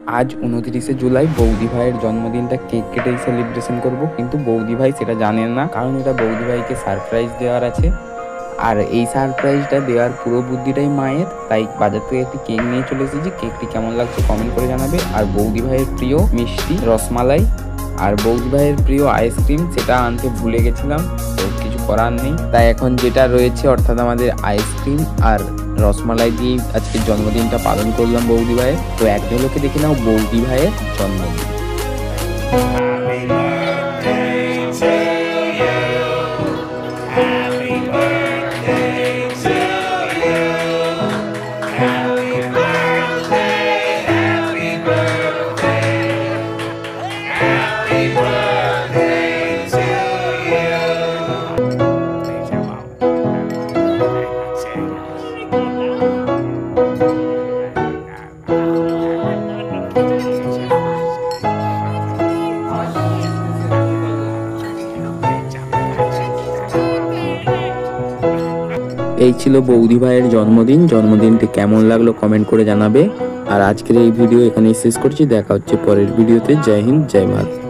আজ 29শে জুলাই বৌদি ভাইয়ের জন্মদিনটা কেক কেটেই সেলিব্রেশন করব, কিন্তু বৌদি ভাই সেটা জানেন না, কারণ এটা বৌদি ভাইকে সারপ্রাইজ দেওয়ার আছে। আর এই সারপ্রাইজটা দেওয়ার পুরো বুদ্ধিটাই মায়ের, তাই বাজার থেকে একটি কেক নিয়ে চলে এসেছি। কেকটি কেমন লাগছে কমেন্ট করে জানাবে। আর বৌদি ভাইয়ের প্রিয় মিষ্টি রসমালাই আর বৌদি ভাইয়ের প্রিয় আইসক্রিম, সেটা আনতে ভুলে গেছিলাম, তো কিছু করার নেই। তাই এখন যেটা রয়েছে অর্থাৎ আমাদের আইসক্রিম আর রসমালাই দিয়ে আজকে জন্মদিনটা পালন করলাম বৌদি ভাইয়ের। তো এক ঝলকে দেখে নাও বৌদি ভাইয়ের জন্মদিন। এই ছিল বৌদি ভাইয়ের জন্মদিন। জন্মদিনটি কেমন লাগলো কমেন্ট করে জানাবে। আর আজকের এই ভিডিও এখানেই শেষ করছি, দেখা হচ্ছে পরের ভিডিওতে। জয় হিন্দ, জয় ভারত।